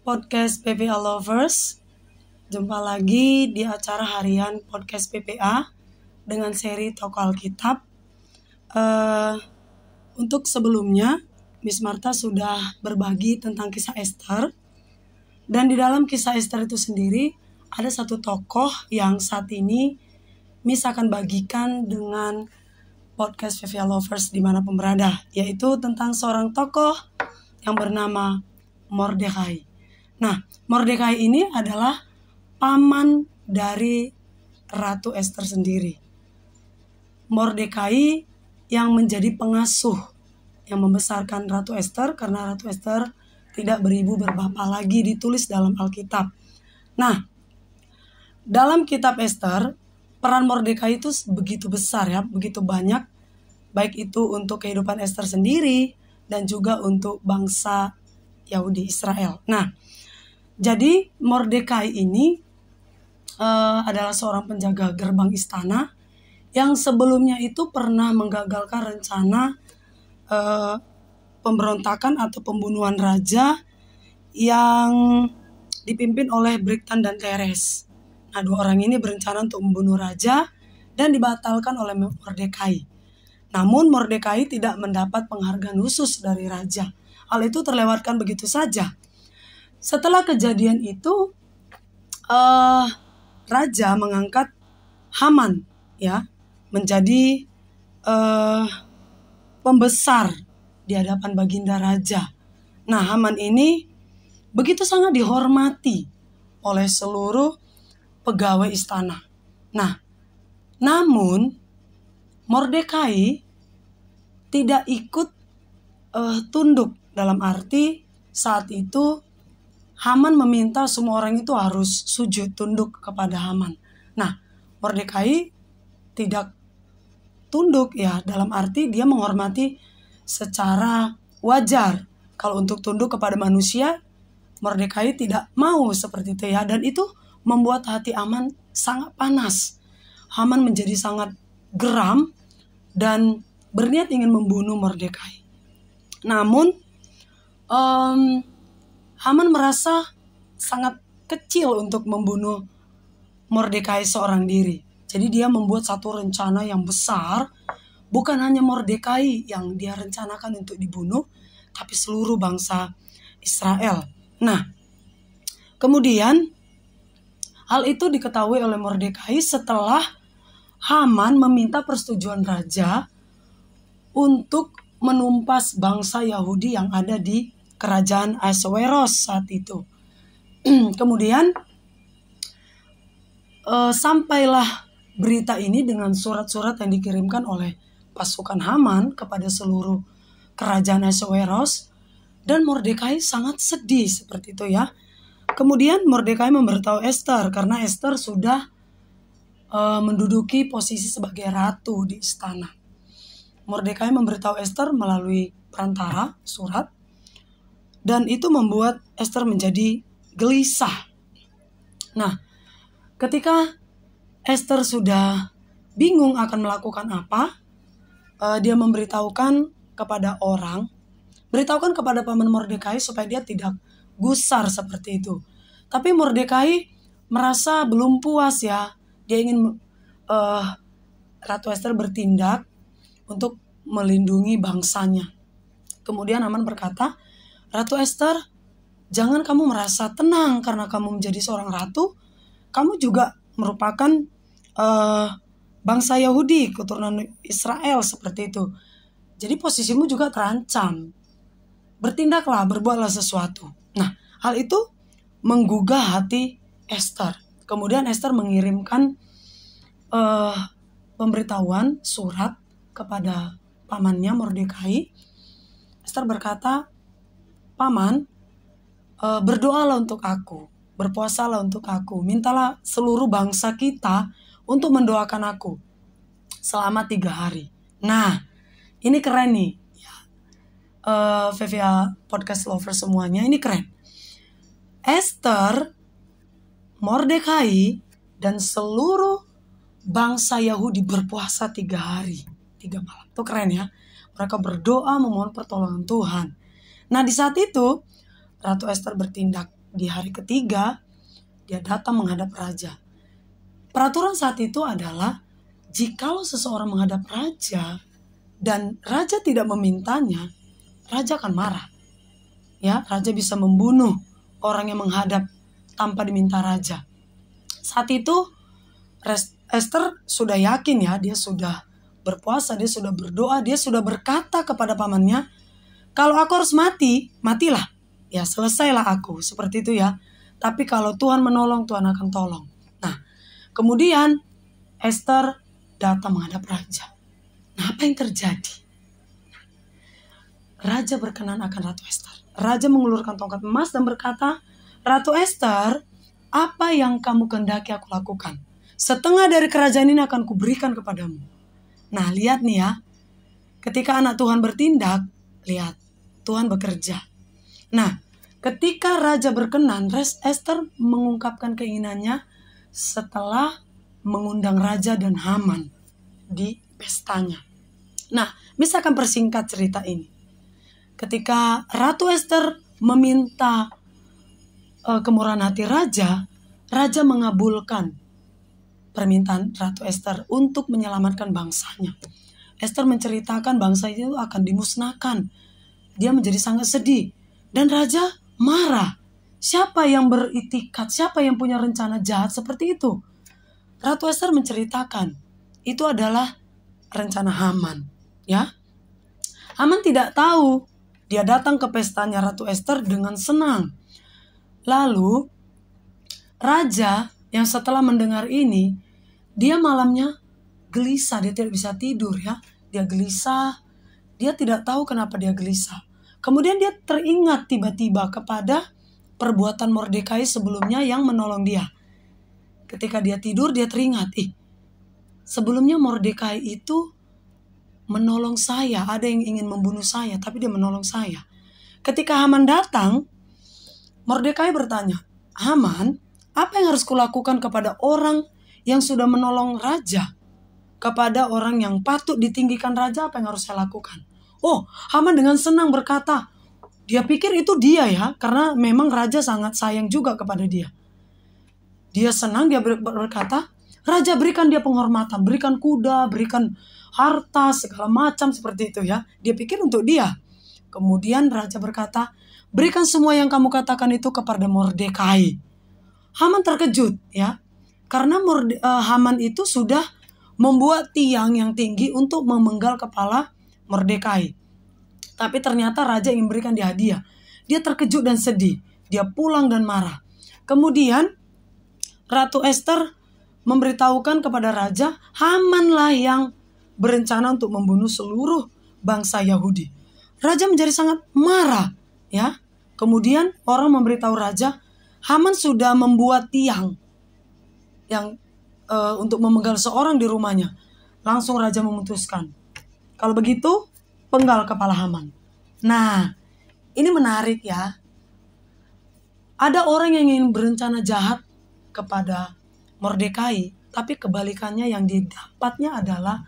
podcast PPA Lovers. Jumpa lagi di acara harian podcast PPA dengan seri Tokoh Alkitab. Untuk sebelumnya, Miss Martha sudah berbagi tentang kisah Esther. Dan di dalam kisah Esther itu sendiri, ada satu tokoh yang saat ini Miss akan bagikan dengan podcast PPA Lovers dimanapun berada, yaitu tentang seorang tokoh yang bernama Mordekai. Nah, Mordekai ini adalah paman dari Ratu Esther sendiri. Mordekai yang menjadi pengasuh yang membesarkan Ratu Esther, karena Ratu Esther tidak beribu berbapak lagi ditulis dalam Alkitab. Nah, dalam kitab Esther, peran Mordekai itu begitu besar ya, begitu banyak, baik itu untuk kehidupan Esther sendiri dan juga untuk bangsa Yahudi Israel. Nah, jadi Mordekai ini adalah seorang penjaga gerbang istana yang sebelumnya itu pernah menggagalkan rencana pemberontakan atau pembunuhan raja yang dipimpin oleh Bigthan dan Teres. Nah, dua orang ini berencana untuk membunuh raja dan dibatalkan oleh Mordekai. Namun Mordekai tidak mendapat penghargaan khusus dari raja. Hal itu terlewatkan begitu saja. Setelah kejadian itu, raja mengangkat Haman ya menjadi pembesar di hadapan baginda raja. Nah, Haman ini begitu sangat dihormati oleh seluruh pegawai istana. Nah, namun Mordekai tidak ikut tunduk, dalam arti saat itu Haman meminta semua orang itu harus sujud tunduk kepada Haman. Nah, Mordekai tidak tunduk ya, dalam arti dia menghormati secara wajar. Kalau untuk tunduk kepada manusia, Mordekai tidak mau seperti itu ya, dan itu membuat hati Haman sangat panas. Haman menjadi sangat geram dan berniat ingin membunuh Mordekai. Namun Haman merasa sangat kecil untuk membunuh Mordekai seorang diri. Jadi dia membuat satu rencana yang besar. Bukan hanya Mordekai yang dia rencanakan untuk dibunuh, tapi seluruh bangsa Israel. Nah, kemudian hal itu diketahui oleh Mordekai setelah Haman meminta persetujuan raja untuk menumpas bangsa Yahudi yang ada di kerajaan Ahasuerus saat itu. Kemudian sampailah berita ini dengan surat-surat yang dikirimkan oleh pasukan Haman kepada seluruh kerajaan Ahasuerus, dan Mordekai sangat sedih seperti itu ya. Kemudian Mordekai memberitahu Esther, karena Esther sudah menduduki posisi sebagai ratu di istana. Mordekai memberitahu Esther melalui perantara surat, dan itu membuat Esther menjadi gelisah. Nah, ketika Esther sudah bingung akan melakukan apa, dia memberitahukan kepada paman Mordekai supaya dia tidak gusar seperti itu. Tapi Mordekai merasa belum puas ya. Dia ingin Ratu Esther bertindak untuk melindungi bangsanya. Kemudian Haman berkata, Ratu Esther, jangan kamu merasa tenang karena kamu menjadi seorang ratu. Kamu juga merupakan bangsa Yahudi, keturunan Israel seperti itu. Jadi posisimu juga terancam. Bertindaklah, berbuatlah sesuatu. Nah, hal itu menggugah hati Esther. Kemudian Esther mengirimkan pemberitahuan surat kepada pamannya Mordekai. Esther berkata, Paman, berdoalah untuk aku, berpuasalah untuk aku, mintalah seluruh bangsa kita untuk mendoakan aku selama 3 hari. Nah, ini keren nih, VVA Podcast Lover semuanya, ini keren. Esther, Mordekai, dan seluruh bangsa Yahudi berpuasa 3 hari, 3 malam. Itu keren ya. Mereka berdoa memohon pertolongan Tuhan. Nah, di saat itu Ratu Esther bertindak. di hari ketiga dia datang menghadap raja. Peraturan saat itu adalah jikalau seseorang menghadap raja dan raja tidak memintanya, raja akan marah. Ya, raja bisa membunuh orang yang menghadap tanpa diminta raja. Saat itu Esther sudah yakin ya, dia sudah berpuasa, dia sudah berdoa, dia sudah berkata kepada pamannya, kalau aku harus mati, matilah. Ya, selesailah aku, seperti itu ya. Tapi kalau Tuhan menolong, Tuhan akan tolong. Nah, kemudian Esther datang menghadap raja. Nah, apa yang terjadi? Raja berkenan akan Ratu Esther. Raja mengulurkan tongkat emas dan berkata, Ratu Esther, apa yang kamu kehendaki aku lakukan? Setengah dari kerajaan ini akan kuberikan kepadamu. Nah, lihat nih ya. Ketika anak Tuhan bertindak, lihat, Tuhan bekerja. Nah, ketika raja berkenan, Esther mengungkapkan keinginannya setelah mengundang raja dan Haman di pestanya. Nah, misalkan persingkat cerita ini. Ketika Ratu Esther meminta kemurahan hati raja, raja mengabulkan permintaan Ratu Esther untuk menyelamatkan bangsanya. Esther menceritakan bangsa itu akan dimusnahkan. Dia menjadi sangat sedih. Dan raja marah. Siapa yang beritikat? Siapa yang punya rencana jahat seperti itu? Ratu Esther menceritakan. Itu adalah rencana Haman. Ya, Haman tidak tahu. Dia datang ke pestanya Ratu Esther dengan senang. Lalu raja yang setelah mendengar ini, dia malamnya gelisah. Dia tidak bisa tidur ya. Dia gelisah. Dia tidak tahu kenapa dia gelisah. Kemudian dia teringat tiba-tiba kepada perbuatan Mordekai sebelumnya yang menolong dia. Ketika dia tidur, dia teringat, sebelumnya Mordekai itu menolong saya. Ada yang ingin membunuh saya, tapi dia menolong saya. Ketika Haman datang, Mordekai bertanya, Haman, apa yang harus kulakukan kepada orang yang sudah menolong raja? Kepada orang yang patut ditinggikan raja, apa yang harus saya lakukan? Oh, Haman dengan senang berkata, dia pikir itu dia ya, karena memang raja sangat sayang juga kepada dia. Dia senang, dia berkata, raja berikan dia penghormatan, berikan kuda, berikan harta, segala macam seperti itu ya. Dia pikir untuk dia. Kemudian raja berkata, berikan semua yang kamu katakan itu kepada Mordekai. Haman terkejut ya, karena Haman itu sudah membuat tiang yang tinggi untuk memenggal kepala Mordekai. Tapi ternyata raja ingin berikan dia hadiah. Dia terkejut dan sedih. Dia pulang dan marah. Kemudian Ratu Esther memberitahukan kepada raja, Hamanlah yang berencana untuk membunuh seluruh bangsa Yahudi. Raja menjadi sangat marah, ya. Kemudian orang memberitahu raja, Haman sudah membuat tiang yang untuk memenggal seorang di rumahnya. Langsung raja memutuskan, kalau begitu penggal kepala Haman. Nah, ini menarik ya. Ada orang yang ingin berencana jahat kepada Mordekai, tapi kebalikannya yang didapatnya adalah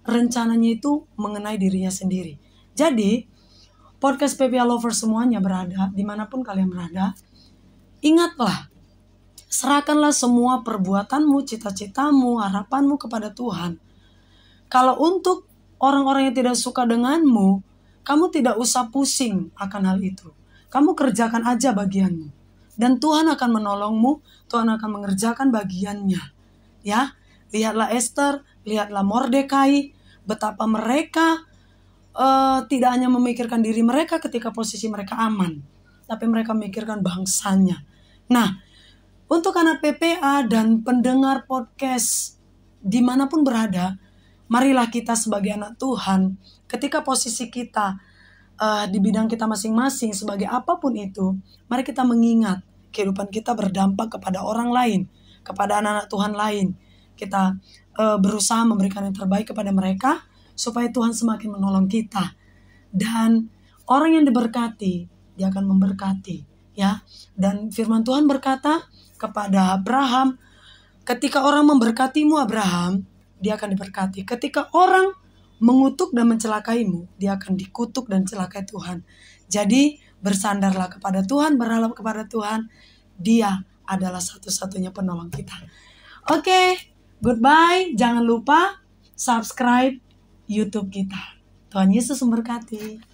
rencananya itu mengenai dirinya sendiri. Jadi, podcast PPA Lover semuanya berada, dimanapun kalian berada, ingatlah, serahkanlah semua perbuatanmu, cita-citamu, harapanmu kepada Tuhan. Kalau untuk orang-orang yang tidak suka denganmu, kamu tidak usah pusing akan hal itu. Kamu kerjakan aja bagianmu. Dan Tuhan akan menolongmu, Tuhan akan mengerjakan bagiannya. Ya, lihatlah Esther, lihatlah Mordekai, betapa mereka tidak hanya memikirkan diri mereka ketika posisi mereka aman, tapi mereka memikirkan bangsanya. Nah, untuk anak PPA dan pendengar podcast dimanapun berada, marilah kita sebagai anak Tuhan, ketika posisi kita di bidang kita masing-masing sebagai apapun itu, mari kita mengingat kehidupan kita berdampak kepada orang lain, kepada anak-anak Tuhan lain. Kita berusaha memberikan yang terbaik kepada mereka, supaya Tuhan semakin menolong kita. Dan orang yang diberkati, dia akan memberkati. Ya. Dan firman Tuhan berkata kepada Abraham, ketika orang memberkatimu Abraham, dia akan diberkati. Ketika orang mengutuk dan mencelakaimu, dia akan dikutuk dan celakai Tuhan. Jadi bersandarlah kepada Tuhan, berharap kepada Tuhan. Dia adalah satu-satunya penolong kita. Oke, goodbye. Jangan lupa subscribe YouTube kita. Tuhan Yesus memberkati.